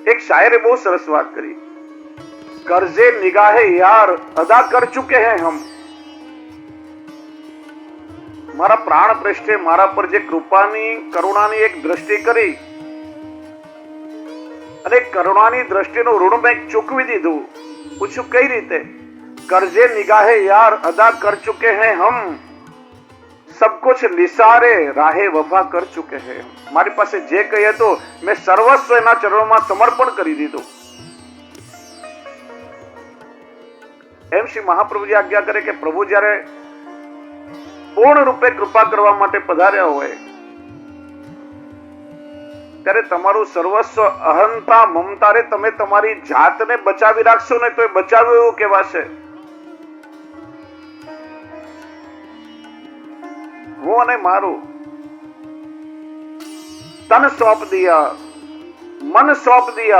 એક શાયરે બહુ સરસ વાત કરી, कर्जे निगाहे यार अदा कर चुके हैं हम। मारा प्राण पृष्ठे मारा पर जे कृपानी करुणानी एक दृष्टि કરી અને કરુણાની દ્રષ્ટિનું ઋણ મેં ચૂકવી દીધું। પૂછ્યું કઈ રીતે? कर्जे निगाहे यार अदा कर चुके हैं हम, सब कुछ निसारे राहे वफा कर चुके हैं। મારી પાસે જે કઈ હતું મેં સર્વસ્વ એના ચરણોમાં સમર્પણ કરી દીધું। એમ શ્રી મહાપ્રભુજી આજ્ઞા કરે કે પ્રભુ જ્યારે પૂર્ણ રૂપે કૃપા કરવા માટે પધાર્યા હોય ત્યારે તમારું સર્વસ્વ અહંતા મમતારે તમે તમારી જાતને બચાવી રાખશો ને તો એ બચાવ્યું એવું કહેવાશે। वो ने मारो तन सौंप दिया, मन सौंप दिया,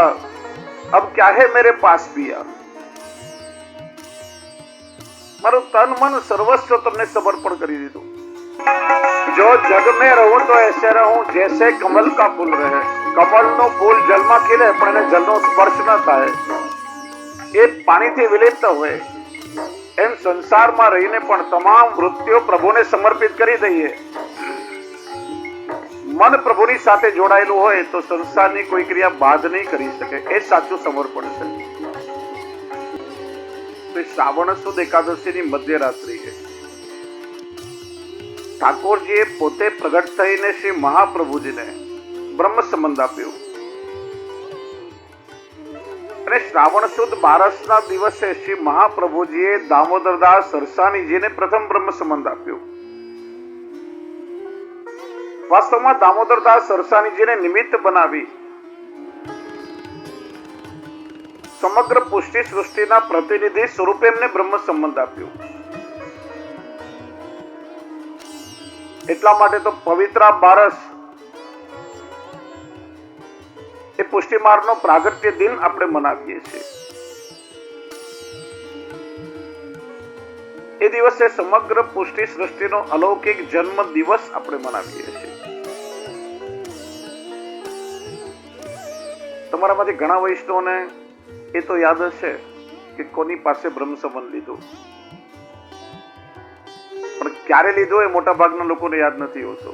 अब क्या है मेरे पास पिया। मारो तन मन सर्वस्व तुमने समर्पण कर दीधું। जो जग में रहूं तो ऐसे रहूं जैसे कमल का फूल रहे। कमल नो फूल जल में खिले पण એને જલનો સ્પર્શ ન થાય, એ પાણીથી વિલીન હોય એમ સંસારમાં રહીને પણ તમામ વૃત્તિઓ પ્રભુને સમર્પિત કરી દઈએ। મન પ્રભુની સાથે જોડાયેલું હોય તો સંસારની કોઈ ક્રિયા બાદ નહીં કરી શકે, એ સાચું સમર્પણ છે। તો શ્રાવણ સુદ એકાદશીની મધ્યરાત્રિએ ઠાકોરજીએ પોતે પ્રગટ થઈને શ્રી મહાપ્રભુજીને બ્રહ્મ સંબંધ આપ્યો અને શ્રાવણ સુદ 12ના દિવસે શ્રી મહાપ્રભુજીએ દામોદરદાસ સરસાનીજીને પ્રથમ બ્રહ્મ સંબંધ આપ્યો। વાસ્તવમાં દામોદરદાસ સરસાનીજીને નિમિત્ત બનાવી સમગ્ર પુષ્ટિ સૃષ્ટિના પ્રતિનિધિ સ્વરૂપે એમને બ્રહ્મ સંબંધ આપ્યો। એટલા માટે તો પવિત્રા 12 એ પુષ્ટિ માર્ગનો પ્રાગટ્ય દિન આપણે મનાવીએ છીએ। એ દિવસે સમગ્ર પુષ્ટિ સૃષ્ટિનો અલૌકિક જન્મ દિવસ આપણે મનાવીએ છીએ। તમારામાંથી ઘણા વૈષ્ણવોને એ તો યાદ હશે કે કોની પાસે બ્રહ્મ સંબંધ લીધો, પણ ક્યારે લીધો એ મોટા ભાગના લોકોને યાદ નથી હોતો।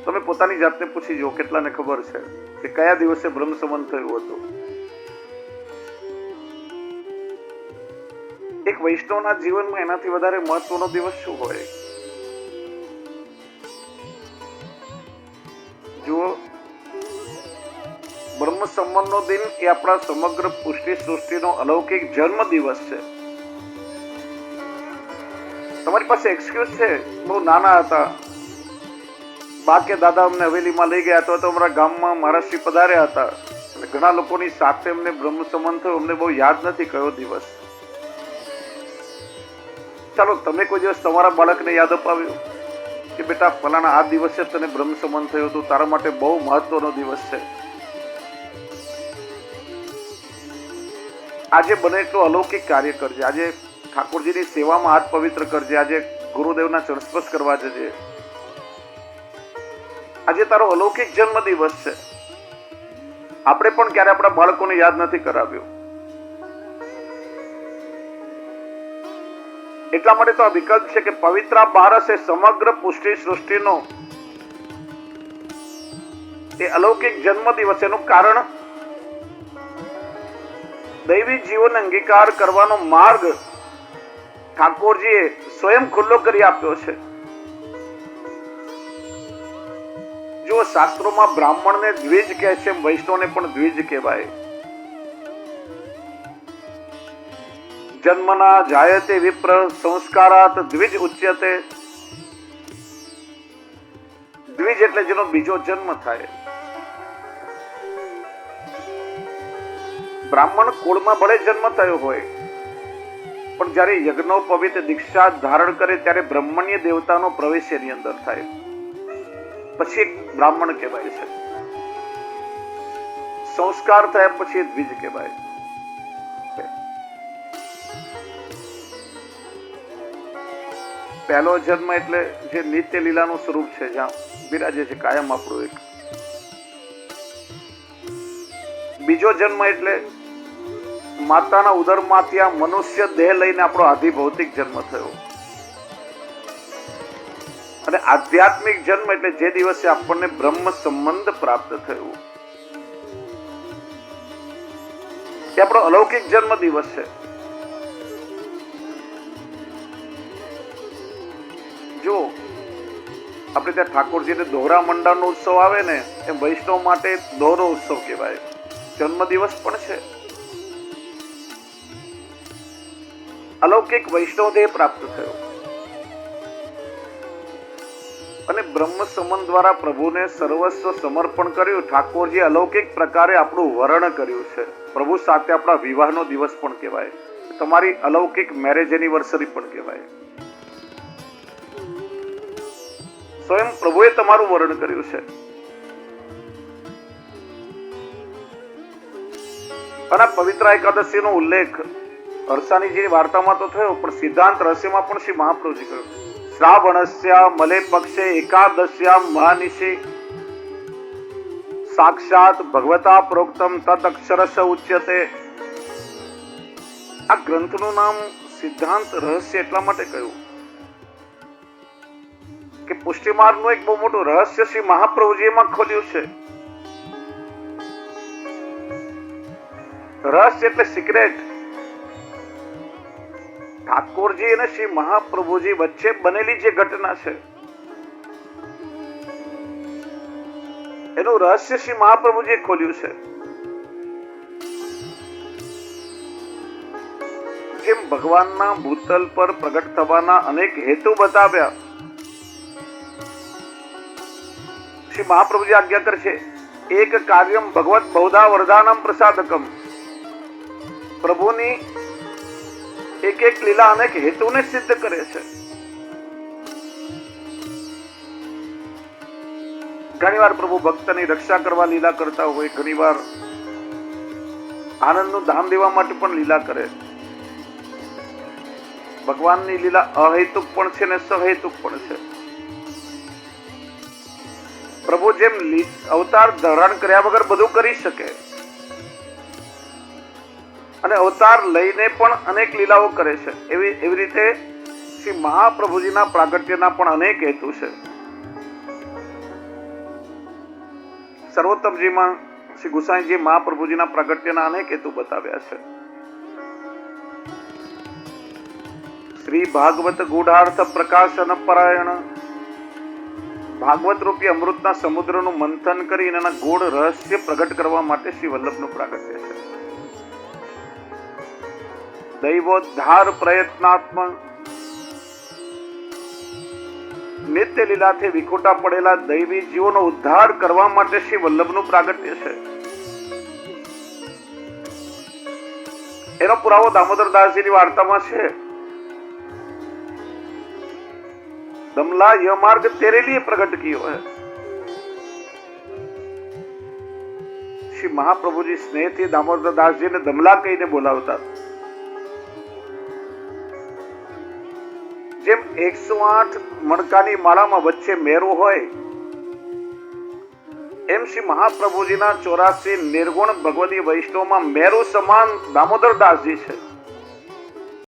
તમે પોતાની જાતને પૂછી જો કેટલાને ખબર છે કે કયા દિવસે બ્રહ્મ સંબંધ થયું હતું। એક વૈષ્ણવના જીવનમાં એનાથી વધારે મહત્વનો દિવસ શું હોય? જુઓ, બ્રહ્મ સંબંધનો દિન એ આપણા સમગ્ર પુષ્ટિ સૃષ્ટિનો અલૌકિક જન્મ દિવસ છે। તમારી પાસે એક્સક્યુઝ છે, બહુ નાના હતા, બા કે દાદા અમને હવેલીમાં લઈ ગયા તો અમારા ગામમાં મહારાષ્ટ્રી પધાર્યા હતા અને ઘણા લોકોની સાથે અમને બ્રહ્મ સંબંધ થયો, અમને બહુ યાદ નથી કયો દિવસ। ચાલો તમે કોઈ દિવસ તમારા બાળકને યાદ અપાવ્યું કે બેટા ફલાણા આ દિવસે તને બ્રહ્મ સંબંધ થયો હતો, તારા માટે બહુ મહત્વનો દિવસ છે। આજે બને એટલું અલૌકિક કાર્ય કરજે, આજે ઠાકોરજીની સેવામાં હાથ પવિત્ર કરજે, આજે ગુરુદેવના ચરણસ્પર્શ કરવા જજે। આજે તારો અલૌકિક જન્મ દિવસ છે। આપણે પણ ક્યારે આપણા બાળકોને યાદ નથી કરાવ્યો। એટલા માટે તો આ વિકલ્પ છે કે પવિત્રા 12 એ સમગ્ર પુષ્ટિ સૃષ્ટિનો એ અલૌકિક જન્મ દિવસ। એનું કારણ દૈવી જીવન અંગીકાર કરવાનો માર્ગ ઠાકોરજીએ સ્વયં ખુલ્લો કરી આપ્યો છે। જો શાસ્ત્રોમાં બ્રાહ્મણને દ્વિજ કહે છે, વૈષ્ણવને પણ દ્વિજ કહેવાય। જન્મના જાયતે વિપ્ર સંસ્કારાત દ્વિજ ઉચ્યતે। દ્વિજ એટલે જેનો બીજો જન્મ થાય। બ્રાહ્મણ કુળમાં ભલે જન્મ થયો હોય પણ જ્યારે યજ્ઞોપવિત દીક્ષા ધારણ કરે ત્યારે બ્રહ્મણ્ય દેવતાનો પ્રવેશ એની અંદર થાય, પછી બ્રાહ્મણ કહેવાય છે। સંસ્કાર થયા પછી દ્વિજ કહેવાય। પહેલો જન્મ એટલે જે નિત્ય લીલાનું સ્વરૂપ છે, જ્યાં બિરાજે છે કાયમ આપણું એક બીજો જન્મ એટલે માતાના ઉદરમાંથી આ મનુષ્ય દેહ લઈને આપણો આદિ ભૌતિક જન્મ થયો. અને આધ્યાત્મિક જન્મ એટલે જે દિવસે આપણને બ્રહ્મ સંબંધ પ્રાપ્ત થયો, એ આપણો અલૌકિક જન્મ દિવસ છે. જો આપણે ત્યાં ઠાકોરજીને દોહરા મંડળનો ઉત્સવ આવે ને, એ વૈષ્ણવ માટે દોહરો ઉત્સવ કહેવાય, જન્મ દિવસ પણ છે. અલૌકિક વૈષ્ણવ દેહ પ્રાપ્ત થયો અને બ્રહ્મ સંબંધ દ્વારા પ્રભુને સર્વસ્વ સમર્પણ કર્યું. ઠાકોરજી અલૌકિક પ્રકારે આપણું વરણ કર્યું છે. પ્રભુ સાથે આપણા વિવાહનો દિવસ પણ કહેવાય, તમારી અલૌકિક મેરેજ એનિવર્સરી પણ કહેવાય. સ્વયં પ્રભુએ તમારું વરણ કર્યું છે. અને પવિત્ર એકાદશીનો ઉલ્લેખ હરસાણીજીની વાર્તામાં તો થયો, પણ સિદ્ધાંત રહસ્યમાં પણ શ્રી મહાપ્રભુજી કહ્યું, શ્રાવણસ્યા મલે પક્ષે એકાદશ્યામ મહાનિશી સાક્ષાત ભગવતા પ્રોક્તમ તદ અક્ષરશ ઉચ્યતે. આ ગ્રંથનું નામ સિદ્ધાંત રહસ્ય એટલા માટે કહ્યું કે પુષ્ટિ માર્ગનું એક બહુ મોટું રહસ્ય શ્રી મહાપ્રભુજી એમાં ખોલ્યું છે. રહસ્ય એટલે સિક્રેટ. ઠાકોરજી અને શ્રી મહાપ્રભુજી વચ્ચે બનેલી જે ઘટના છે, એનું રહસ્ય શ્રી મહાપ્રભુજીએ ખોલ્યું છે. જેમ ભગવાનના ભૂતલ પર પ્રગટ થવાના અનેક હેતુ બતાવ્યા, શ્રી મહાપ્રભુજી આજ્ઞા કરે છે, એક કાર્યમ ભગવત બહુધા વરદાનમ પ્રસાદકમ. પ્રભુની એક એક લીલા અનેક હેતુને સિદ્ધ કરે છે. ઘણીવાર પ્રભુ ભક્તની રક્ષા કરવા લીલા કરતા હોય, ઘણીવાર આનંદનું ધામ દેવા માટે પણ લીલા કરે. ભગવાનની લીલા અહેતુક પણ છે ને સહેતુક પણ છે. પ્રભુ જેમ અવતાર ધારણ કર્યા વગર બધું કરી શકે, અને અવતાર લઈને પણ અનેક લીલાઓ કરે છે, એવી રીતે શ્રી મહાપ્રભુજીના પ્રાગટ્યના પણ અનેક હેતુ છે. સર્વોત્તમજીમાં શ્રી ગુસાઈજી મહાપ્રભુજીના પ્રાગટ્યના અનેક હેતુ બતાવ્યા છે. શ્રી ભાગવત ગૂઢાર્થ પ્રકાશન પરાયણ, ભાગવત રૂપી અમૃતના સમુદ્રનું મંથન કરીને એના ગૂઢ રહસ્ય પ્રગટ કરવા માટે શ્રી વલ્લભનું પ્રાગટ્ય છે. દૈવોદ્ધાર પ્રયત્નાત્મ, નિત્ય લીલાથી વિખોટા પડેલા દૈવી જીવોનો ઉદ્ધાર કરવા માટે શ્રી વલ્લભનું પ્રાગટ્ય છે. એનો પુરાવો દામોદરદાસજીની વાર્તામાં છે. दमला यह मार्ग तेरे लिए प्रकट कियो है. श्री महाप्रभु जी स्नेह थी दामोदर दास जी ने दमला कहीने बोलावता. જેમ 108 મણકાની માળામાં વચ્ચે મેરુ હોય, એમ શ્રી મહાપ્રભુજીના 84 નિર્ગુણ ભગવતી વૈષ્ણવમાં મેરુ સમાન દામોદર દાસજી છે.